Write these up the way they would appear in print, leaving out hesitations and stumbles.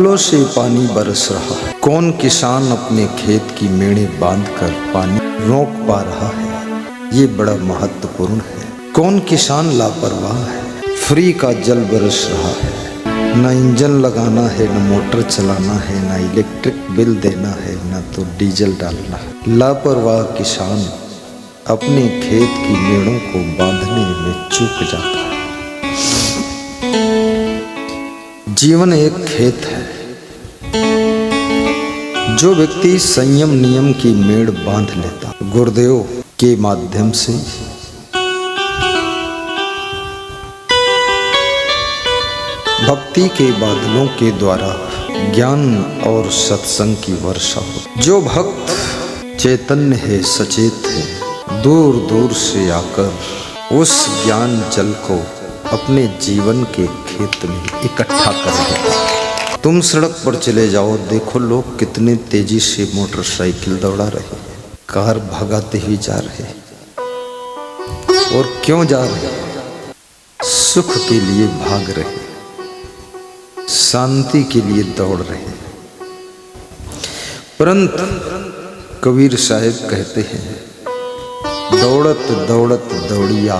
फूलों से पानी बरस रहा है। कौन किसान अपने खेत की मेड़ें बांधकर पानी रोक पा रहा है, ये बड़ा महत्वपूर्ण है। कौन किसान लापरवाह है, फ्री का जल बरस रहा है। न इंजन लगाना है, न मोटर चलाना है, न इलेक्ट्रिक बिल देना है, न तो डीजल डालना है। लापरवाह किसान अपने खेत की मेड़ों को बांधने में चूक जाता है। जीवन एक खेत है। जो व्यक्ति संयम नियम की मेड़ बांध लेता, गुरुदेव के माध्यम से भक्ति के बादलों के द्वारा ज्ञान और सत्संग की वर्षा हो। जो भक्त चैतन्य है, सचेत है, दूर दूर से आकर उस ज्ञान जल को अपने जीवन के खेत में इकट्ठा करें। तुम सड़क पर चले जाओ, देखो लोग कितने तेजी से मोटरसाइकिल दौड़ा रहे, कार भगाते हुए जा रहे। और क्यों जा रहे? सुख के लिए भाग रहे, शांति के लिए दौड़ रहे। परंतु कबीर साहब कहते हैं, दौड़त दौड़त दौड़िया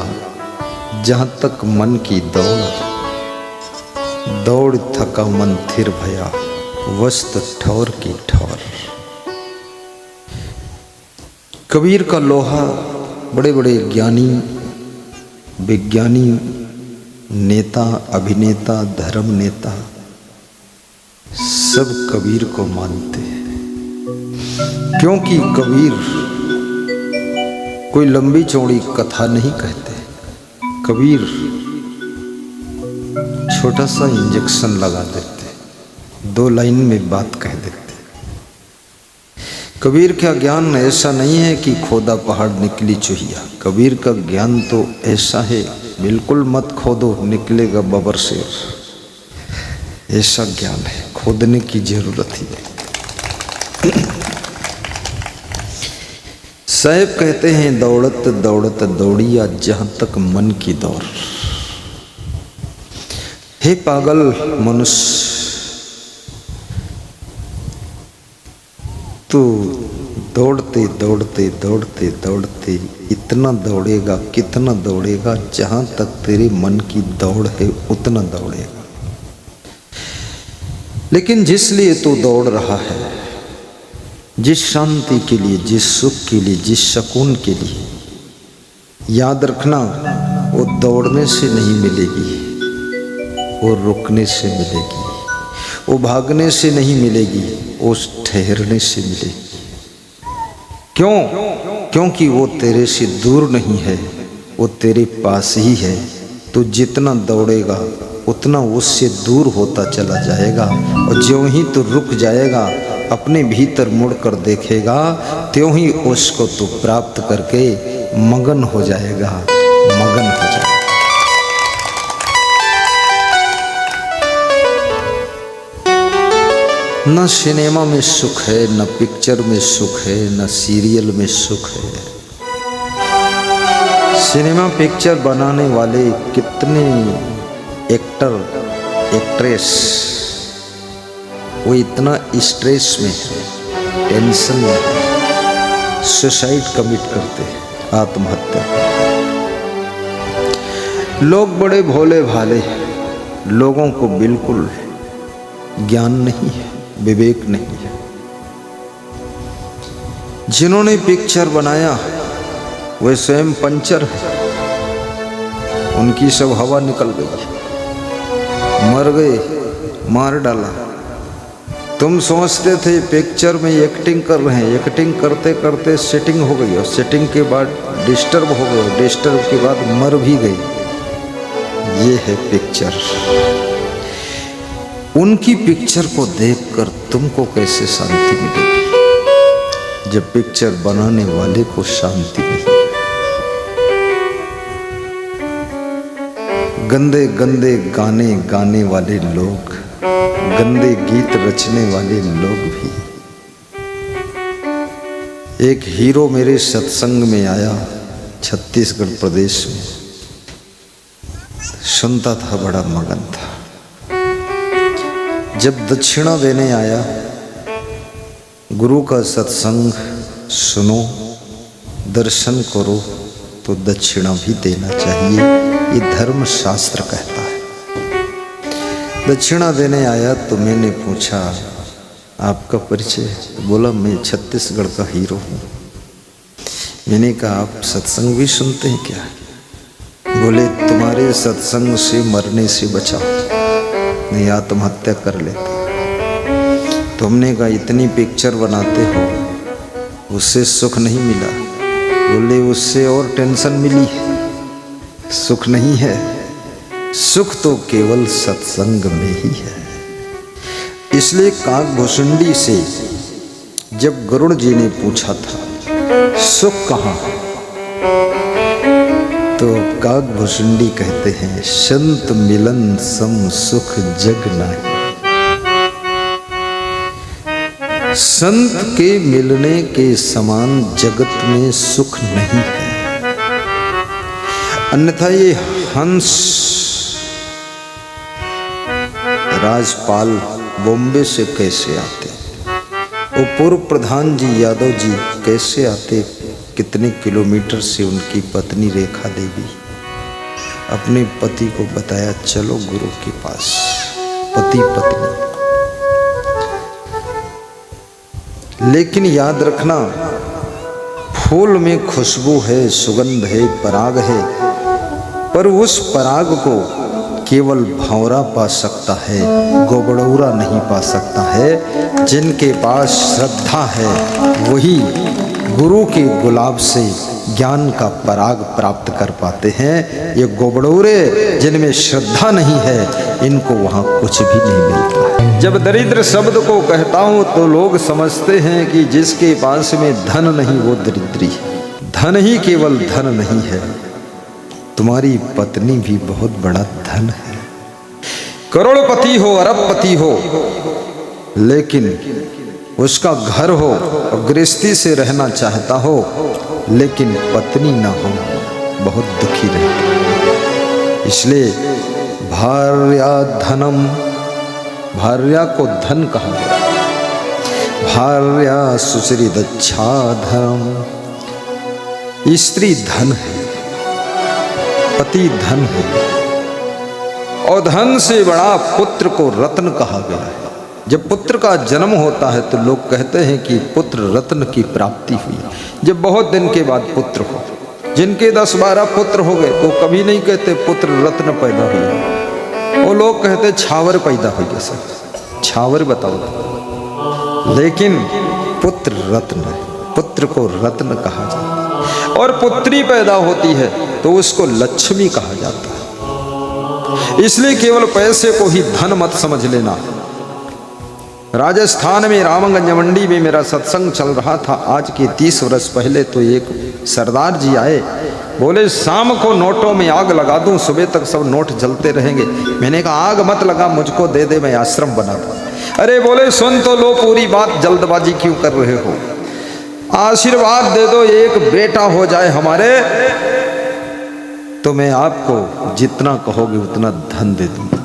जहाँ तक मन की दौड़, दौड़ थका मन थिर भया वस्त ठौर की ठौर। कबीर का लोहा बड़े बड़े ज्ञानी, विज्ञानी, नेता, अभिनेता, धर्म नेता सब कबीर को मानते हैं। क्योंकि कबीर कोई लंबी चौड़ी कथा नहीं कहते। कबीर छोटा सा इंजेक्शन लगा देते, 2 लाइन में बात कह देते। कबीर का ज्ञान ऐसा नहीं है कि खोदा पहाड़ निकली चूहिया। कबीर का ज्ञान तो ऐसा है, बिल्कुल मत खोदो निकलेगा बबर शेर। ऐसा ज्ञान है, खोदने की जरूरत ही नहीं। साहब कहते हैं, दौड़त दौड़त दौड़िया जहां तक मन की दौड़। हे पागल मनुष्य, तू दौड़ते दौड़ते दौड़ते दौड़ते इतना दौड़ेगा, कितना दौड़ेगा, जहां तक तेरे मन की दौड़ है उतना दौड़ेगा। लेकिन जिस लिए तू दौड़ रहा है, जिस शांति के लिए, जिस सुख के लिए, जिस सुकून के लिए, याद रखना वो दौड़ने से नहीं मिलेगी, वो रुकने से मिलेगी। वो भागने से नहीं मिलेगी, वो ठहरने से मिलेगी। क्यों? क्योंकि वो तेरे से दूर नहीं है, वो तेरे पास ही है। तो जितना दौड़ेगा उतना उससे दूर होता चला जाएगा। और ज्यों ही तो रुक जाएगा, अपने भीतर मुड़कर देखेगा, त्यों ही उसको तू प्राप्त करके मगन हो जाएगा, मगन हो जाएगा। न सिनेमा में सुख है, न पिक्चर में सुख है, न सीरियल में सुख है। सिनेमा पिक्चर बनाने वाले कितने एक्टर, एक्ट्रेस, वो इतना स्ट्रेस में, टेंशन में, सुसाइड कमिट करते हैं, आत्महत्या। लोग बड़े भोले भाले, लोगों को बिल्कुल ज्ञान नहीं है, विवेक नहीं है। जिन्होंने पिक्चर बनाया वे स्वयं पंचर है, उनकी सब हवा निकल गई, मर गए, मार डाला। तुम सोचते थे पिक्चर में एक्टिंग कर रहे हैं, एक्टिंग करते करते सेटिंग हो गई, और सेटिंग के बाद डिस्टर्ब हो गए, डिस्टर्ब के बाद मर भी गई। ये है पिक्चर। उनकी पिक्चर को देखकर तुमको कैसे शांति मिलेगी, जब पिक्चर बनाने वाले को शांति नहीं। गंदे गंदे गाने गाने वाले लोग, गंदे गीत रचने वाले लोग भी। एक हीरो मेरे सत्संग में आया, छत्तीसगढ़ प्रदेश में, सुनता था, बड़ा मगन था। जब दक्षिणा देने आया, गुरु का सत्संग सुनो, दर्शन करो तो दक्षिणा भी देना चाहिए, ये धर्म शास्त्र कहता है। दक्षिणा देने आया तो मैंने पूछा आपका परिचय, तो बोला मैं छत्तीसगढ़ का हीरो हूँ। मैंने कहा आप सत्संग भी सुनते हैं क्या? बोले तुम्हारे सत्संग से मरने से बचाओ, नहीं आत्महत्या कर लेता। तो हमने कहा इतनी पिक्चर बनाते हो, उससे सुख नहीं मिला? बोले उससे और टेंशन मिली है, सुख नहीं है। सुख तो केवल सत्संग में ही है। इसलिए काकभूषुंडी से जब गरुड़ जी ने पूछा था सुख कहाँ, तो काकभूषुंडी कहते हैं संत मिलन सम सुख जग नाही। संत के मिलने के समान जगत में सुख नहीं है। अन्यथा ये हंस राजपाल बॉम्बे से कैसे आते, वो पूर्व प्रधान जी यादव जी कैसे आते? कितने किलोमीटर से उनकी पत्नी रेखा देवी अपने पति को बताया चलो गुरु के पास, पति पत्नी। लेकिन याद रखना, फूल में खुशबू है, सुगंध है, पराग है, पर उस पराग को केवल भंवरा पा सकता है, गोबड़ौरा नहीं पा सकता है। जिनके पास श्रद्धा है वही गुरु के गुलाब से ज्ञान का पराग प्राप्त कर पाते हैं। ये गोबड़ौरे जिनमें श्रद्धा नहीं है, इनको वहाँ कुछ भी नहीं मिलता है। जब दरिद्र शब्द को कहता हूँ तो लोग समझते हैं कि जिसके पास में धन नहीं वो दरिद्री है। धन ही केवल धन नहीं है, तुम्हारी पत्नी भी बहुत बड़ा धन है। करोड़पति हो, अरबपति हो, लेकिन उसका घर हो और गृहस्थी से रहना चाहता हो, लेकिन पत्नी ना हो, बहुत दुखी रहता। इसलिए भार्या धनम, भार्या को धन कहा गया। भार्या सुचरिदच्छा धनम, स्त्री धन है, पति धन है, और धन से बड़ा पुत्र को रत्न कहा गया है। जब पुत्र का जन्म होता है तो लोग कहते हैं कि पुत्र रत्न की प्राप्ति हुई। जब बहुत दिन के बाद पुत्र हो, जिनके 10-12 पुत्र हो गए तो कभी नहीं कहते पुत्र रत्न पैदा हुआ, वो लोग कहते छावर पैदा हो गया। सर छावर बताओ, लेकिन पुत्र रत्न है, पुत्र को रत्न कहा जाता है। और पुत्री पैदा होती है तो उसको लक्ष्मी कहा जाता है। इसलिए केवल पैसे को ही धन मत समझ लेना। राजस्थान में रामगंज मंडी में मेरा सत्संग चल रहा था आज के 30 वर्ष पहले। तो एक सरदार जी आए, बोले शाम को नोटों में आग लगा दूं, सुबह तक सब नोट जलते रहेंगे। मैंने कहा आग मत लगा, मुझको दे दे, मैं आश्रम बना दूं। अरे बोले सुन तो लो पूरी बात, जल्दबाजी क्यों कर रहे हो, आशीर्वाद दे दो, एक बेटा हो जाए हमारे, तो मैं आपको जितना कहोगे उतना धन दे दूंगा।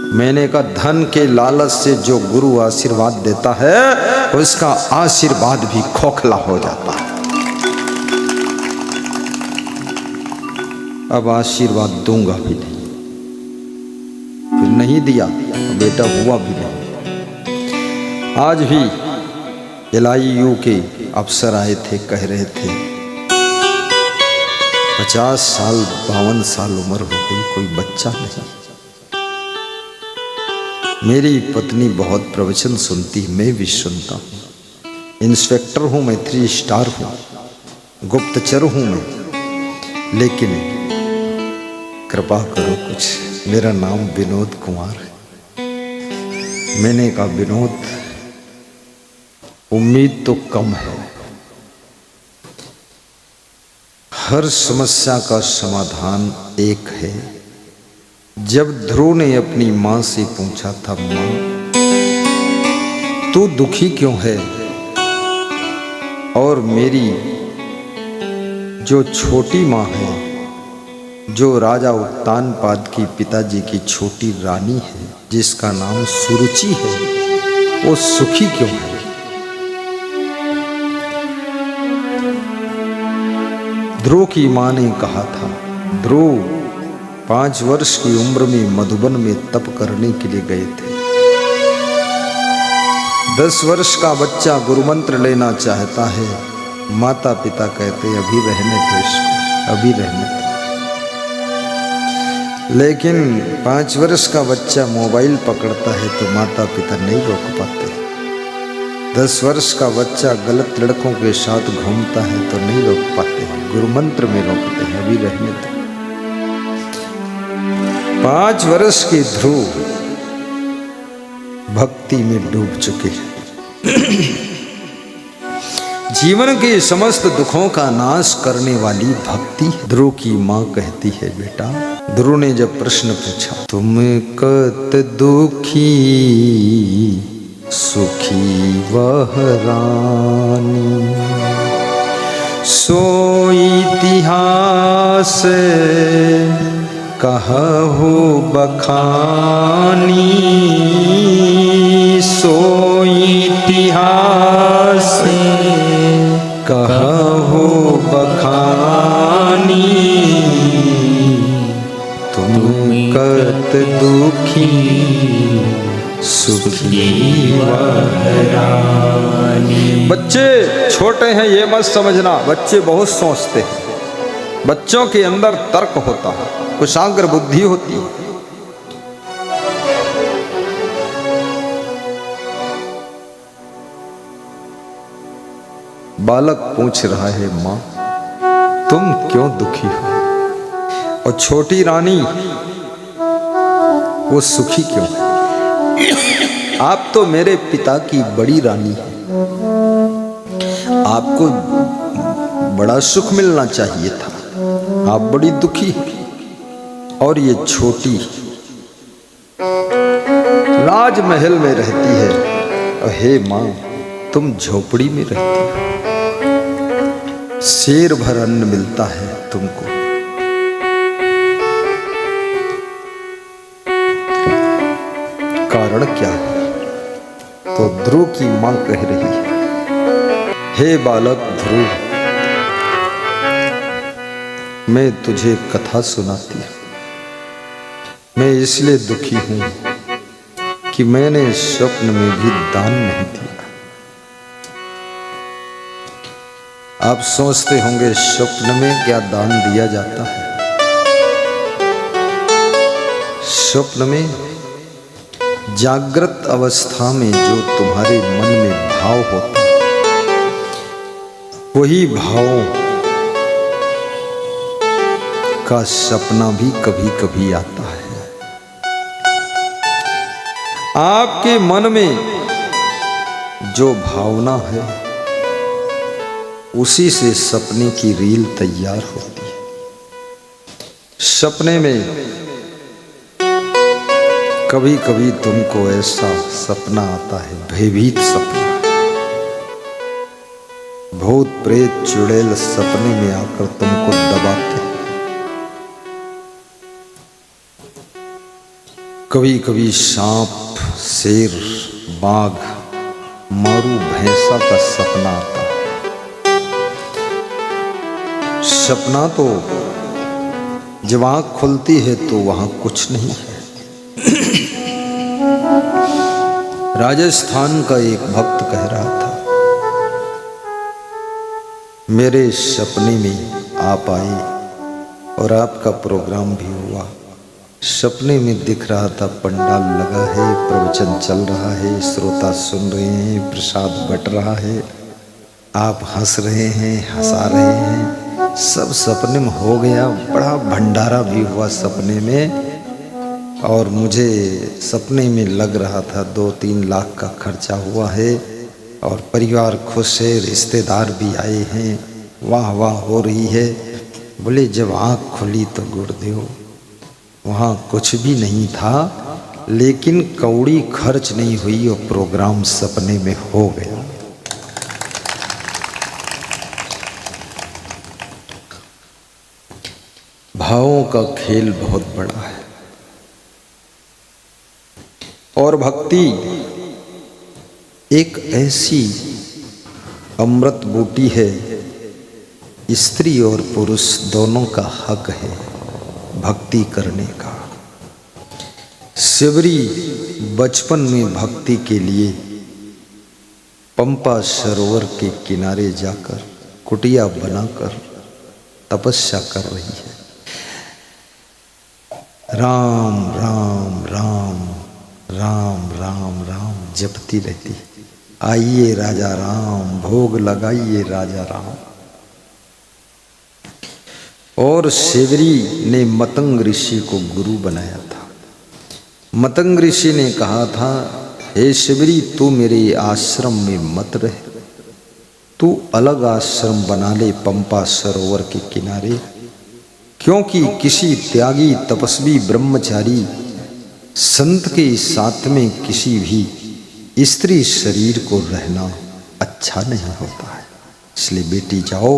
मैंने कहा धन के लालच से जो गुरु आशीर्वाद देता है उसका आशीर्वाद भी खोखला हो जाता है। अब आशीर्वाद दूंगा भी नहीं, फिर नहीं दिया तो बेटा हुआ भी नहीं। आज भी LIU के अफसर आए थे, कह रहे थे 50 साल 52 साल उम्र हो गई, कोई बच्चा नहीं। मेरी पत्नी बहुत प्रवचन सुनती, मैं भी सुनता हूँ। इंस्पेक्टर हूँ मैं, 3 स्टार हूँ, गुप्तचर हूँ मैं, लेकिन कृपा करो कुछ। मेरा नाम विनोद कुमार है। मैंने कहा विनोद, उम्मीद तो कम है, हर समस्या का समाधान एक है। जब ध्रुव ने अपनी मां से पूछा था, मां तू दुखी क्यों है, और मेरी जो छोटी मां है, जो राजा उत्तानपाद की पिताजी की छोटी रानी है, जिसका नाम सुरुचि है, वो सुखी क्यों है? ध्रुव की मां ने कहा था, ध्रुव 5 वर्ष की उम्र में मधुबन में तप करने के लिए गए थे। 10 वर्ष का बच्चा गुरुमंत्र लेना चाहता है, माता पिता कहते अभी रहने दो इसको, अभी रहने दो। लेकिन 5 वर्ष का बच्चा मोबाइल पकड़ता है तो माता पिता नहीं रोक पाते। 10 वर्ष का बच्चा गलत लड़कों के साथ घूमता है तो नहीं रोक पाते, गुरुमंत्र में रोकते हैं, अभी रहने दो। 5 वर्ष के ध्रुव भक्ति में डूब चुके हैं। जीवन के समस्त दुखों का नाश करने वाली भक्ति। ध्रुव की मां कहती है, बेटा, ध्रुव ने जब प्रश्न पूछा, तुम कत दुखी सुखी वह रानी, सो इतिहास कहु बखानी, सो इतिहास कहु बखानी, तुम कत दुखी सुखी वह रानी। बच्चे छोटे हैं ये मत समझना, बच्चे बहुत सोचते हैं। बच्चों के अंदर तर्क होता है, कुशाग्र बुद्धि होती है। बालक पूछ रहा है, मां तुम क्यों दुखी हो? और छोटी रानी वो सुखी क्यों है? आप तो मेरे पिता की बड़ी रानी है, आपको बड़ा सुख मिलना चाहिए था, आप बड़ी दुखी हैं। और ये छोटी राजमहल में रहती है, और हे मां तुम झोपड़ी में रहती हो, शेर भर अन्न मिलता है तुमको। कारण क्या है? तो ध्रुव की मां कह रही है, हे बालक ध्रुव, मैं तुझे कथा सुनाती हूं। मैं इसलिए दुखी हूं कि मैंने स्वप्न में भी दान नहीं दिया। आप सोचते होंगे स्वप्न में क्या दान दिया जाता है? स्वप्न में जागृत अवस्था में जो तुम्हारे मन में भाव होता है, वही भावों का सपना भी कभी कभी आता है। आपके मन में जो भावना है, उसी से सपने की रील तैयार होती है। सपने में कभी कभी तुमको ऐसा सपना आता है, भयभीत सपना, भूत प्रेत चुड़ैल सपने में आकर तुमको दबाते। कभी कभी सांप, शेर, बाघ, मारू भैंसा का सपना आता है। सपना तो जब आंख खुलती है तो वहां कुछ नहीं है। राजस्थान का एक भक्त कह रहा था, मेरे सपने में आप आए और आपका प्रोग्राम भी हुआ। सपने में दिख रहा था पंडाल लगा है, प्रवचन चल रहा है, श्रोता सुन रहे हैं, प्रसाद बट रहा है, आप हंस रहे हैं, हंसा रहे हैं, सब सपने में हो गया। बड़ा भंडारा भी हुआ सपने में, और मुझे सपने में लग रहा था 2-3 लाख का खर्चा हुआ है, और परिवार खुश है, रिश्तेदार भी आए हैं, वाह वाह हो रही है। बोले जब आँख खुली तो गुरुदेव वहाँ कुछ भी नहीं था, लेकिन कौड़ी खर्च नहीं हुई और प्रोग्राम सपने में हो गया। भाव भावों का खेल बहुत बड़ा है। और भक्ति एक ऐसी अमृत बूटी है, स्त्री और पुरुष दोनों का हक है भक्ति करने का। शिवरी बचपन में भक्ति के लिए पंपा सरोवर के किनारे जाकर कुटिया बनाकर तपस्या कर रही है। राम राम राम राम राम राम जपती रहती। आइए राजा राम, भोग लगाइए राजा राम। और शिवरी ने मतंग ऋषि को गुरु बनाया था। मतंग ऋषि ने कहा था, हे शिवरी तू मेरे आश्रम में मत रहे, तू अलग आश्रम बना ले पंपा सरोवर के किनारे, क्योंकि किसी त्यागी तपस्वी ब्रह्मचारी संत के साथ में किसी भी स्त्री शरीर को रहना अच्छा नहीं होता है। इसलिए बेटी जाओ,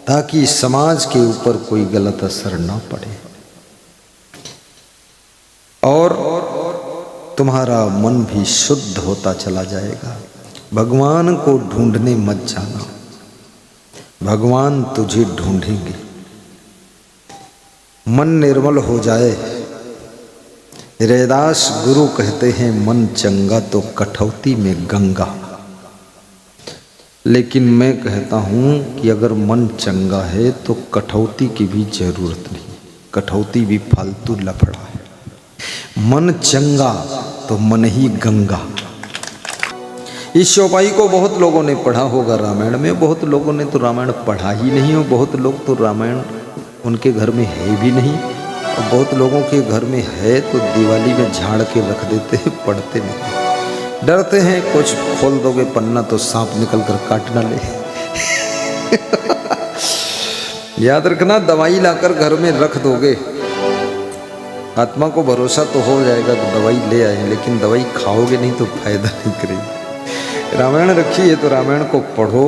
ताकि समाज के ऊपर कोई गलत असर ना पड़े और तुम्हारा मन भी शुद्ध होता चला जाएगा। भगवान को ढूंढने मत जाना, भगवान तुझे ढूंढेंगे। मन निर्मल हो जाए। रैदास गुरु कहते हैं, मन चंगा तो कठौती में गंगा। लेकिन मैं कहता हूं कि अगर मन चंगा है तो कठौती की भी जरूरत नहीं, कठौती भी फालतू लफड़ा है। मन चंगा तो मन ही गंगा। इस चौपाई को बहुत लोगों ने पढ़ा होगा रामायण में, बहुत लोगों ने तो रामायण पढ़ा ही नहीं हो, बहुत लोग तो रामायण उनके घर में है भी नहीं, और बहुत लोगों के घर में है तो दिवाली में झाड़ के रख देते हैं, पढ़ते नहीं। डरते हैं कुछ खोल दोगे पन्ना तो सांप निकल कर काट ना ले। याद रखना, दवाई लाकर घर में रख दोगे, आत्मा को भरोसा तो हो जाएगा कि दवाई ले आए, लेकिन दवाई खाओगे नहीं तो फायदा नहीं करेगी। रामायण रखी है तो रामायण को पढ़ो,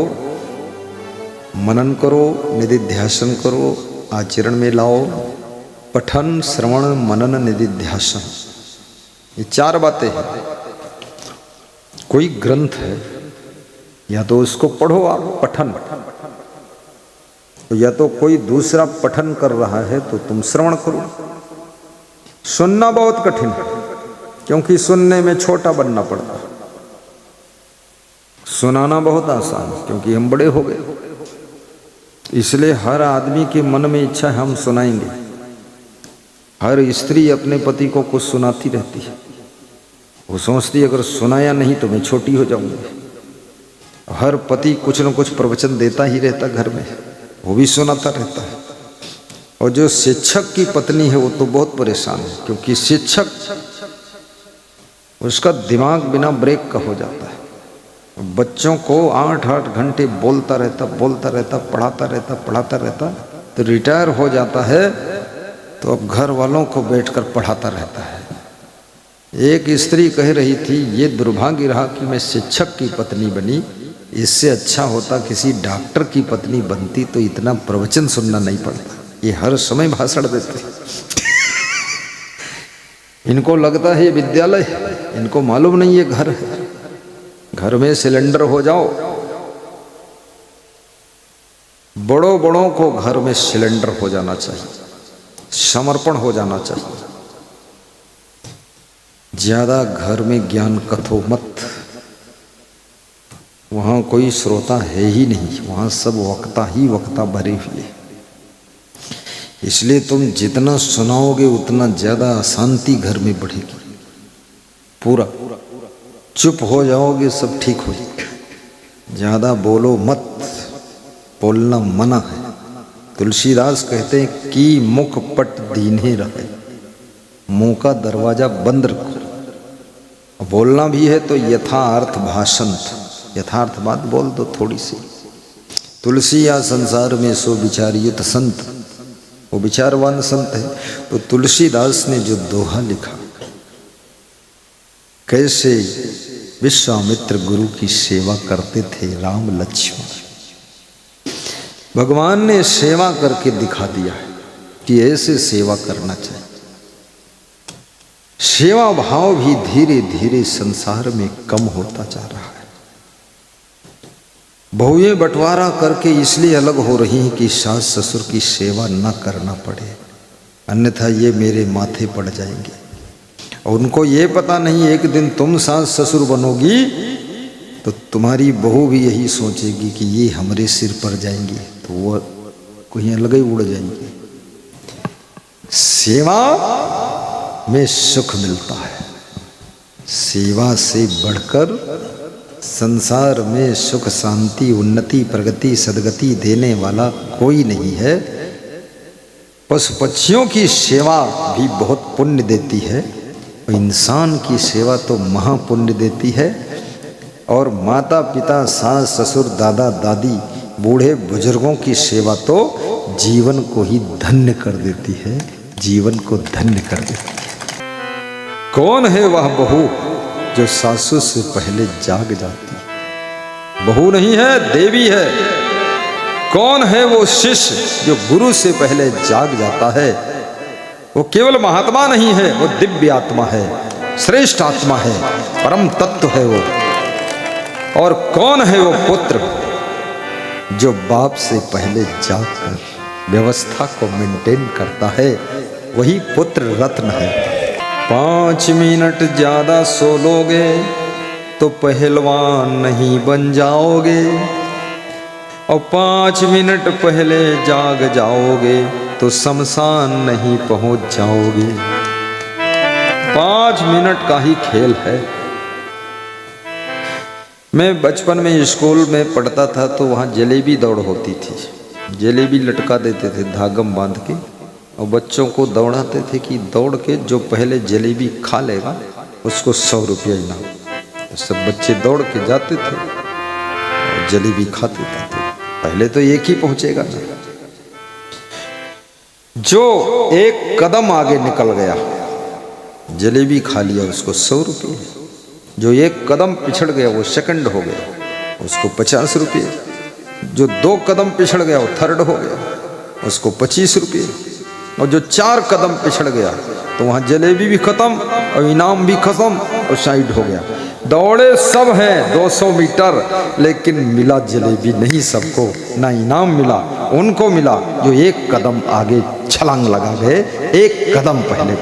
मनन करो, निधिध्यासन करो, आचरण में लाओ। पठन श्रवण मनन निधिध्यासन, ये 4 बातें हैं। कोई ग्रंथ है या तो उसको पढ़ो आप, पठन, या तो कोई दूसरा पठन कर रहा है तो तुम श्रवण करो। सुनना बहुत कठिन है, क्योंकि सुनने में छोटा बनना पड़ता है। सुनाना बहुत आसान है, क्योंकि हम बड़े हो गए। इसलिए हर आदमी के मन में इच्छा है हम सुनाएंगे। हर स्त्री अपने पति को कुछ सुनाती रहती है, वो सोचती है अगर सुनाया नहीं तो मैं छोटी हो जाऊंगी। हर पति कुछ न कुछ प्रवचन देता ही रहता घर में, वो भी सुनाता रहता है। और जो शिक्षक की पत्नी है वो तो बहुत परेशान है, क्योंकि शिक्षक उसका दिमाग बिना ब्रेक का हो जाता है। बच्चों को 8-8 घंटे बोलता रहता, पढ़ाता रहता, तो रिटायर हो जाता है तो अब घर वालों को बैठकर पढ़ाता रहता है। एक स्त्री कह रही थी, ये दुर्भाग्य रहा कि मैं शिक्षक की पत्नी बनी, इससे अच्छा होता किसी डॉक्टर की पत्नी बनती तो इतना प्रवचन सुनना नहीं पड़ता। ये हर समय भाषण देते। इनको लगता है ये विद्यालय है, इनको मालूम नहीं ये घर है। घर में सिलेंडर हो जाओ, बड़ों को घर में सिलेंडर हो जाना चाहिए, समर्पण हो जाना चाहिए। ज्यादा घर में ज्ञान कथो मत, वहां कोई श्रोता है ही नहीं, वहां सब वक्ता ही वक्ता भरे हुए। इसलिए तुम जितना सुनाओगे उतना ज्यादा अशांति घर में बढ़ेगी। पूरा चुप हो जाओगे सब ठीक हो जाएगा। ज्यादा बोलो मत, बोलना मना है। तुलसीदास कहते हैं कि मुख पट दीने रहे, मुंह का दरवाजा बंद रखो। बोलना भी है तो यथार्थ भाषण, यथार्थ बात बोल दो थोड़ी सी। तुलसी या संसार में सो विचारियुत संत, वो विचारवान संत है। तो तुलसीदास ने जो दोहा लिखा, कैसे विश्वामित्र गुरु की सेवा करते थे राम लक्ष्मण, भगवान ने सेवा करके दिखा दिया है कि ऐसे सेवा करना चाहिए। सेवा भाव भी धीरे धीरे संसार में कम होता जा रहा है। बहुएं बंटवारा करके इसलिए अलग हो रही हैं कि सास ससुर की सेवा न करना पड़े, अन्यथा ये मेरे माथे पड़ जाएंगे। और उनको ये पता नहीं एक दिन तुम सास ससुर बनोगी तो तुम्हारी बहू भी यही सोचेगी कि ये हमारे सिर पर जाएंगी, तो वो कहीं अलग ही उड़ जाएंगे। सेवा में सुख मिलता है। सेवा से बढ़कर संसार में सुख शांति उन्नति प्रगति सदगति देने वाला कोई नहीं है। पशु पक्षियों की सेवा भी बहुत पुण्य देती है, और इंसान की सेवा तो महापुण्य देती है। और माता पिता सास ससुर दादा दादी बूढ़े बुजुर्गों की सेवा तो जीवन को ही धन्य कर देती है, जीवन को धन्य कर देती है। कौन है वह बहू जो सासू से पहले जाग जाती है? बहू नहीं है, देवी है। कौन है वो शिष्य जो गुरु से पहले जाग जाता है? वो केवल महात्मा नहीं है, वो दिव्य आत्मा है, श्रेष्ठ आत्मा है, परम तत्व है वो। और कौन है वो पुत्र जो बाप से पहले जागकर व्यवस्था को मेंटेन करता है? वही पुत्र रत्न है। 5 मिनट ज्यादा सो लोगे तो पहलवान नहीं बन जाओगे, और 5 मिनट पहले जाग जाओगे तो शमशान नहीं पहुंच जाओगे। 5 मिनट का ही खेल है। मैं बचपन में स्कूल में पढ़ता था तो वहाँ जलेबी दौड़ होती थी। जलेबी लटका देते थे धागम बांध के, और बच्चों को दौड़ाते थे कि दौड़ के जो पहले जलेबी खा लेगा उसको 100 रुपया इनाम। तो सब बच्चे दौड़ के जाते थे और जलेबी खाते थे। पहले तो एक ही पहुंचेगा ना। जो एक कदम आगे निकल गया जलेबी खा लिया उसको 100 रुपये। जो एक कदम पिछड़ गया वो सेकंड हो गया, उसको 50 रुपये। जो 2 कदम पिछड़ गया वो थर्ड हो गया, उसको 25 रुपये। और जो 4 कदम पिछड़ गया तो वहाँ जलेबी भी खत्म और इनाम भी खत्म और साइड हो गया। दौड़े सब हैं 200 मीटर, लेकिन मिला जलेबी नहीं सबको, ना इनाम मिला। उनको मिला जो एक कदम आगे छलांग लगा गए, एक कदम पहले।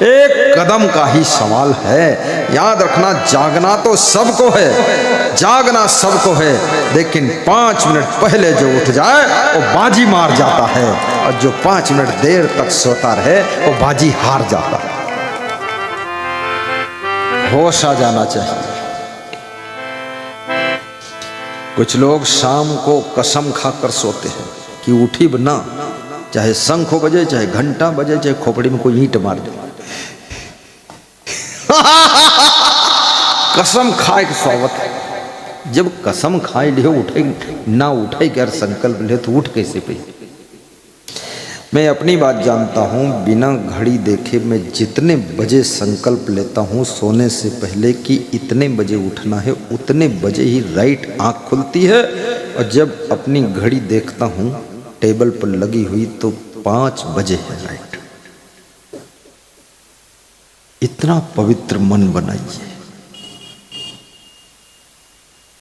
एक कदम का ही सवाल है। याद रखना, जागना तो सबको है, जागना सबको है, लेकिन 5 मिनट पहले जो उठ जाए वो बाजी मार जाता है, और जो 5 मिनट देर तक सोता रहे वो बाजी हार जाता है। होश आ जाना चाहिए। कुछ लोग शाम को कसम खाकर सोते हैं कि उठी बना, चाहे शंख बजे, चाहे घंटा बजे, चाहे खोपड़ी में कोई ईंट मार दे। कसम खाए के स्वागत है। जब कसम खाए लियो उठे ना उठे कर संकल्प ले तो उठ कैसे पे? मैं अपनी बात जानता हूँ, बिना घड़ी देखे मैं जितने बजे संकल्प लेता हूँ सोने से पहले कि इतने बजे उठना है, उतने बजे ही राइट आँख खुलती है। और जब अपनी घड़ी देखता हूँ टेबल पर लगी हुई तो 5 बजे है राइट। इतना पवित्र मन बनाइए।